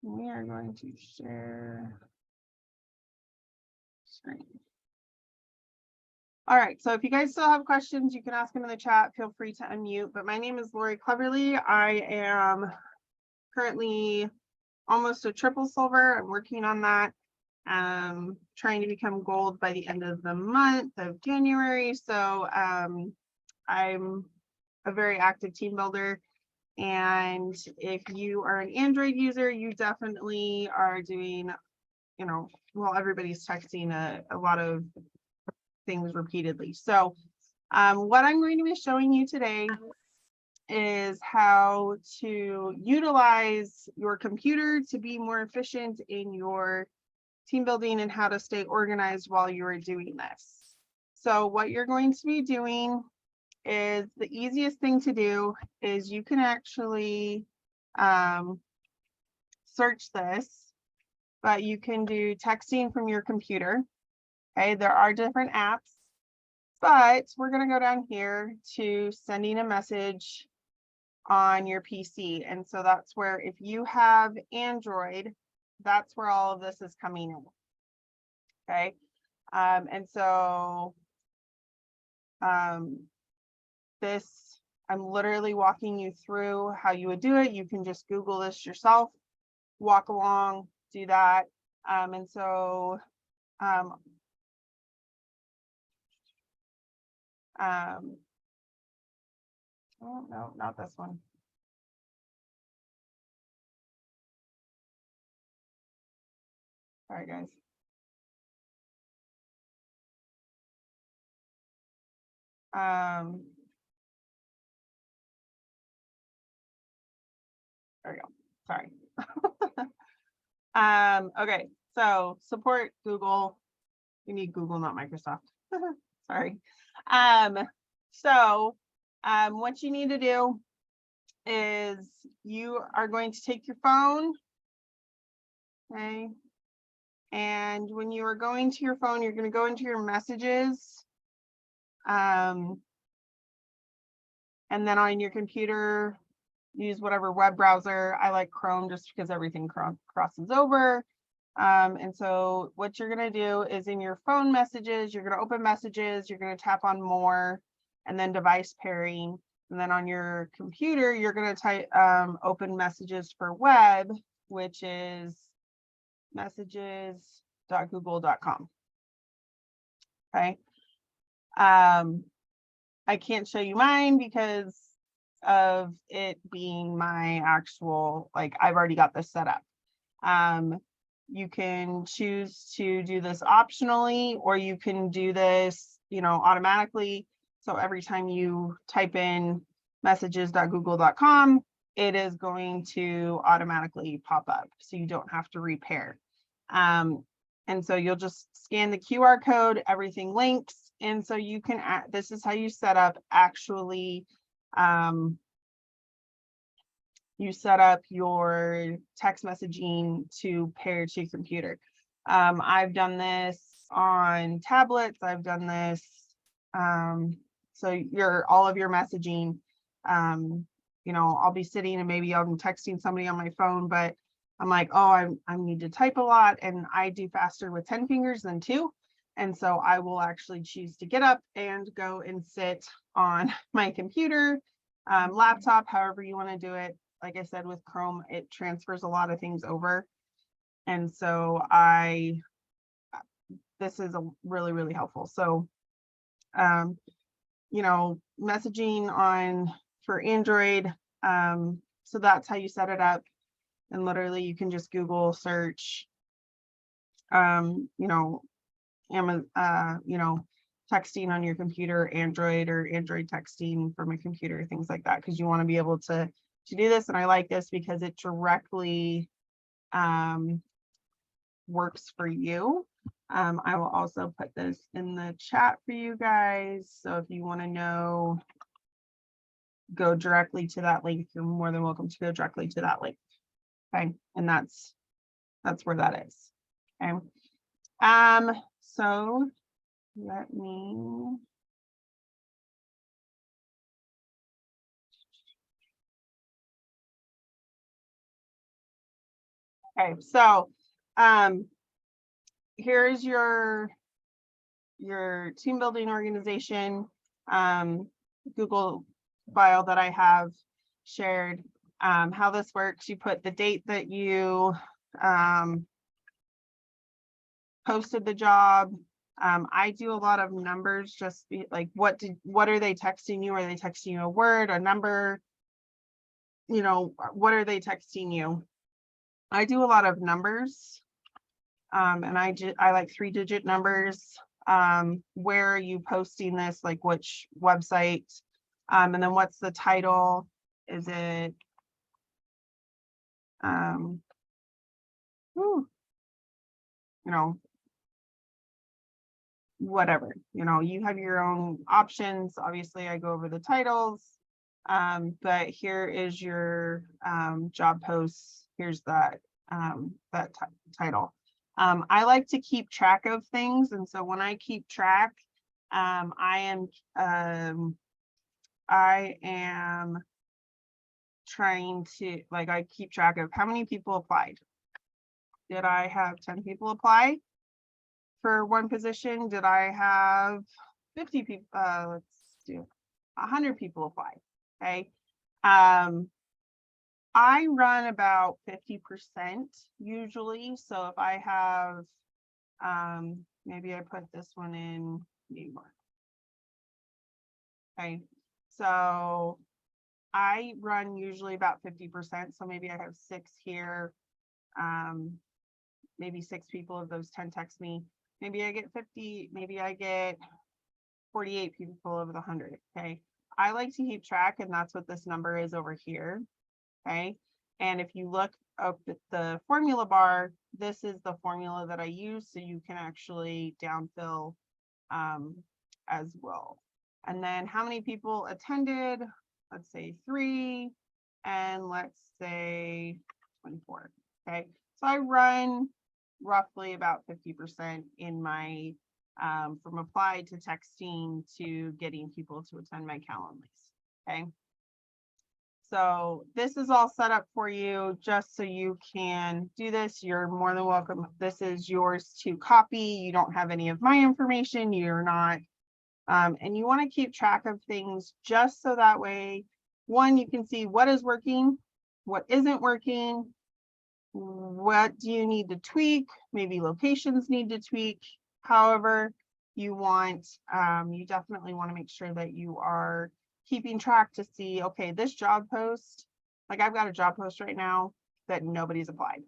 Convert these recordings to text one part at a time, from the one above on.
We are going to share screen. All right, so if you guys still have questions, you can ask them in the chat. Feel free to unmute. But my name is Lori Cleverly. I am currently almost a triple silver. I'm working on that. Trying to become gold by the end of the month of January. So I'm a very active team builder. And if you are an Android user, you definitely are doing, you know, well, everybody's texting a lot of things repeatedly. So what I'm going to be showing you today is how to utilize your computer to be more efficient in your team building and how to stay organized while you are doing this. So what you're going to be doing is the easiest thing to do is you can actually search this, but you can do texting from your computer. Okay, there are different apps, but we're going to go down here to sending a message on your PC. And so that's where, if you have Android, that's where all of this is coming in. Okay, and so this, I'm literally walking you through how you would do it. You can just Google this yourself, walk along, do that. And so oh, no, not this one. All right, guys. There we go. Sorry. Okay, so support Google. You need Google, not Microsoft. Sorry. So what you need to do is you are going to take your phone. Okay. And when you are going to your phone, you're going to go into your messages. And then on your computer, use whatever web browser. I like Chrome just because everything crosses over. And so what you're going to do is in your phone messages, you're going to open messages, you're going to tap on more and then device pairing. And then on your computer, you're going to type open messages for web, which is messages.google.com. Okay. I can't show you mine because of it being my actual, like, I've already got this set up. You can choose to do this optionally, or you can do this, you know, automatically. So every time you type in messages.google.com, it is going to automatically pop up. So you don't have to repair. And so you'll just scan the QR code, everything links. And so you can, this is how you set up actually, you set up your text messaging to pair to your computer. I've done this on tablets. I've done this. So all of your messaging, you know, I'll be sitting and maybe I'm texting somebody on my phone, but I'm like, oh, I need to type a lot, and I do faster with 10 fingers than 2. And so I will actually choose to get up and go and sit on my computer, laptop, however you want to do it. Like I said, with Chrome, it transfers a lot of things over. And so this is really, really helpful. So, you know, messaging for Android. So that's how you set it up. And literally you can just Google search, you know, you know, texting on your computer, Android, or Android texting from a computer, things like that, because you want to be able to do this. And I like this because it directly works for you. I will also put this in the chat for you guys. So if you want to know, go directly to that link, you're more than welcome to go directly to that link. Okay, and that's where that is. Okay. So let me. Okay, so here's your team building organization Google file that I have shared. How this works, you put the date that you posted the job. I do a lot of numbers, just like what are they texting you? Are they texting you a word, a number? You know, what are they texting you? I do a lot of numbers. And I like 3-digit numbers. Where are you posting this? Like which website? And then what's the title? Is it you know, whatever, you know, you have your own options. Obviously, I go over the titles. But here is your job posts. Here's that title. I like to keep track of things, and so when I keep track, I am trying to, like, I keep track of how many people applied. Did I have 10 people apply for one position? Did I have 50 people? Let's do 100 people apply. Okay. I run about 50% usually. So if I have, maybe I put this one in New York. Okay. So I run usually about 50%. So maybe I have 6 here. Maybe 6 people of those 10 text me. Maybe I get 50, maybe I get 48 people of the 100. Okay. I like to keep track, and that's what this number is over here. Okay. And if you look up at the formula bar, this is the formula that I use, so you can actually downfill as well. And then how many people attended? Let's say 3, and let's say 24. Okay. So I run roughly about 50% in my from applied to texting to getting people to attend my Calendly. Okay. So this is all set up for you just so you can do this. You're more than welcome. This is yours to copy. You don't have any of my information. You're not, and you want to keep track of things just so that way, one, you can see what is working, what isn't working, what do you need to tweak, maybe locations need to tweak. However you want, you definitely want to make sure that you are keeping track to see, okay, this job post, like I've got a job post right now that nobody's applied.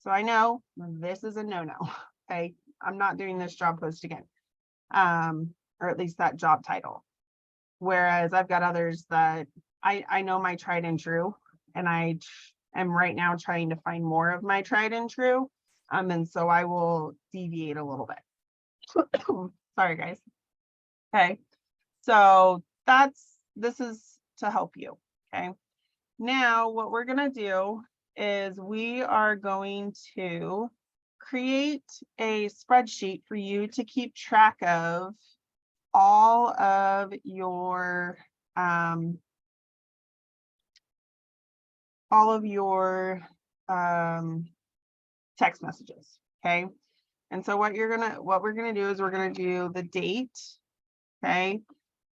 So I know this is a no-no. Okay, I'm not doing this job post again. Or at least that job title. Whereas I've got others that I know my tried and true, and I am right now trying to find more of my tried and true. And so I will deviate a little bit. Sorry, guys. Okay, so this is to help you. Okay, now what we're gonna do is we are going to create a spreadsheet for you to keep track of all of your text messages. Okay, and so what we're gonna do is we're gonna do the date. Okay,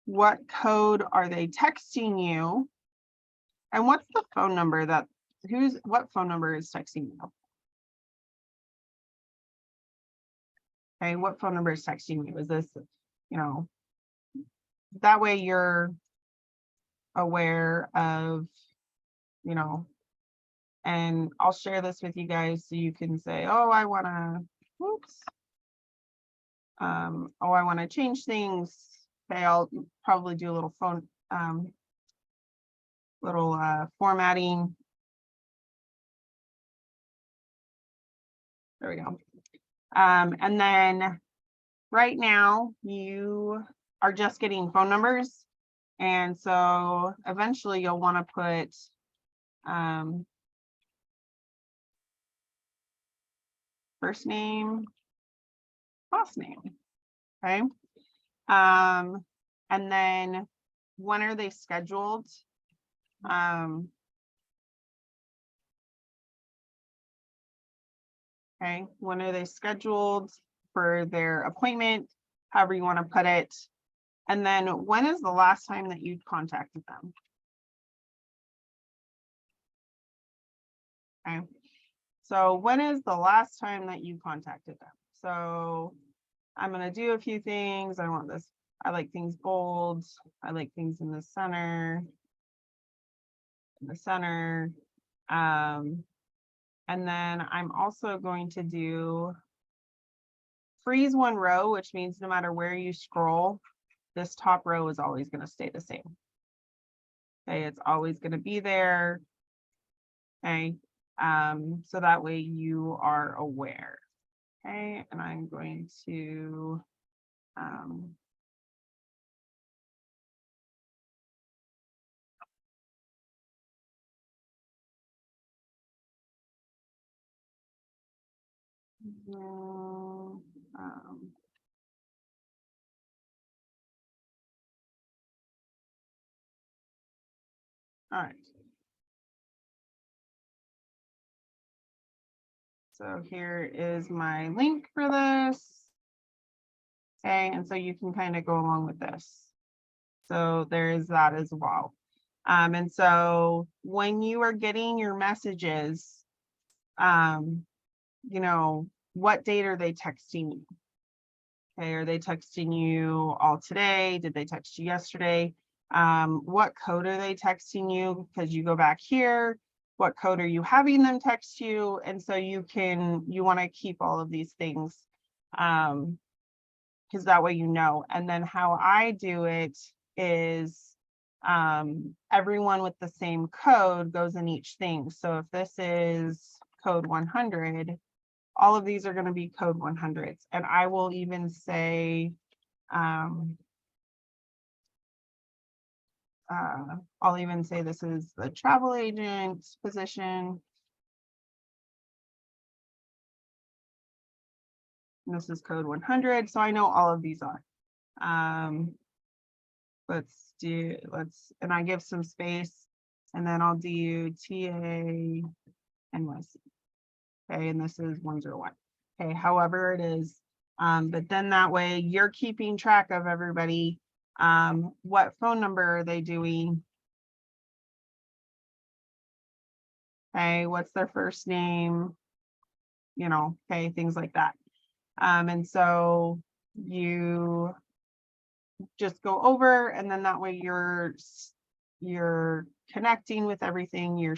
what code are they texting you, and what's the phone number that what phone number is texting you? Okay, what phone number is texting you? Is this, you know, that way you're aware of, you know, and I'll share this with you guys so you can say, oh, I want to, whoops. Oh, I want to change things. Okay, I'll probably do a little phone, formatting. There we go. And then right now you are just getting phone numbers. And so eventually you'll want to put first name, last name. Okay. And then when are they scheduled? Okay, when are they scheduled for their appointment, however you want to put it. And then when is the last time that you contacted them? Okay, so when is the last time that you contacted them? So I'm going to do a few things. I want this. I like things bold. I like things in the center. And then I'm also going to do freeze one row, which means no matter where you scroll, this top row is always going to stay the same. Okay, it's always going to be there. Okay, so that way you are aware. Okay, and I'm going to all right. So here is my link for this. Okay, and so you can kind of go along with this. So there is that as well. And so when you are getting your messages, you know, what date are they texting you? Okay, are they texting you all today? Did they text you yesterday? What code are they texting you? Because you go back here, what code are you having them text you? And so you want to keep all of these things, because that way you know. And then how I do it is everyone with the same code goes in each thing. So if this is code 100, all of these are going to be code 100s. And I will even say, I'll even say this is the travel agent position. And this is code 100. So I know all of these are. And I give some space, and then I'll do TA NYC. Okay, and this is 101. Okay, however it is. But then that way you're keeping track of everybody. What phone number are they doing? Okay, what's their first name? You know, okay, things like that. And so you just go over, and then that way you're connecting with everything. You're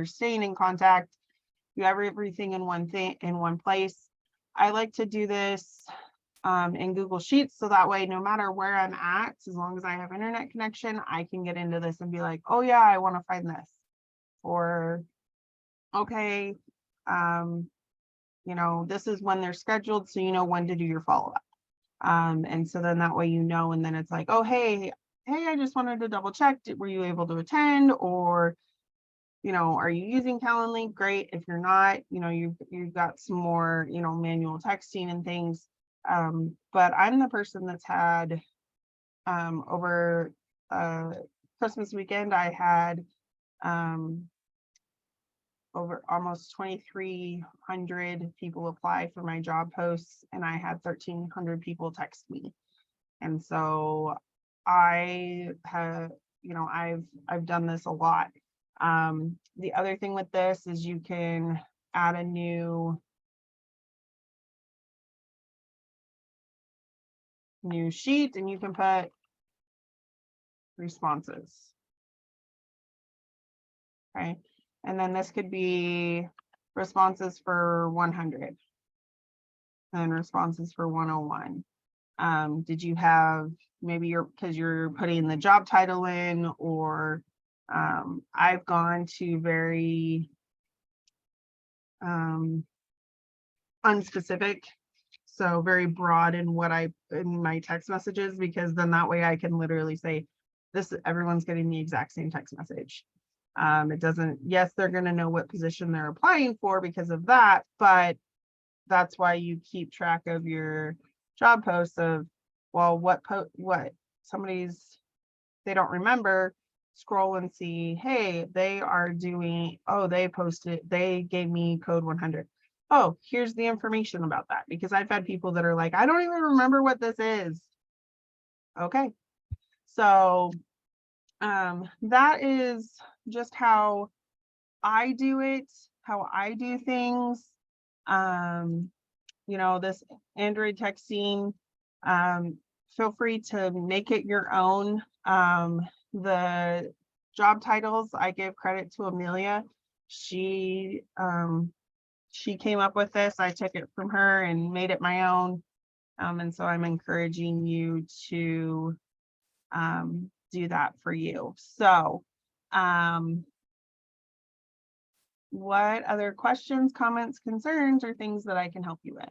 staying in contact. You have everything in one place. I like to do this in Google Sheets, so that way no matter where I'm at, as long as I have internet connection, I can get into this and be like, oh yeah, I want to find this, or okay, you know, this is when they're scheduled, so you know when to do your follow-up. And so then that way you know, and then it's like, oh hey, I just wanted to double check, were you able to attend? Or, you know, are you using Calendly? Great. If you're not, you know, you've got some more, you know, manual texting and things. But I'm the person that's had over Christmas weekend, I had over almost 2,300 people apply for my job posts, and I had 1,300 people text me. And so I have, you know, I've done this a lot. The other thing with this is you can add a new sheet, and you can put responses. Okay, and then this could be responses for 100 and responses for 101. Did you have, maybe because you're putting the job title in, or I've gone to very unspecific, so very broad in in my text messages, because then that way I can literally say this, everyone's getting the exact same text message. It doesn't, yes, they're going to know what position they're applying for because of that, but that's why you keep track of your job posts of, well, what somebody's, they don't remember, scroll and see, hey, they are doing, oh, they posted, they gave me code 100. oh, here's the information about that, because I've had people that are like, I don't even remember what this is. Okay. So that is just how I do it, how I do things. You know, this Android texting, feel free to make it your own. The job titles, I give credit to Amelia. She came up with this. I took it from her and made it my own. And so I'm encouraging you to do that for you. So what other questions, comments, concerns, or things that I can help you with?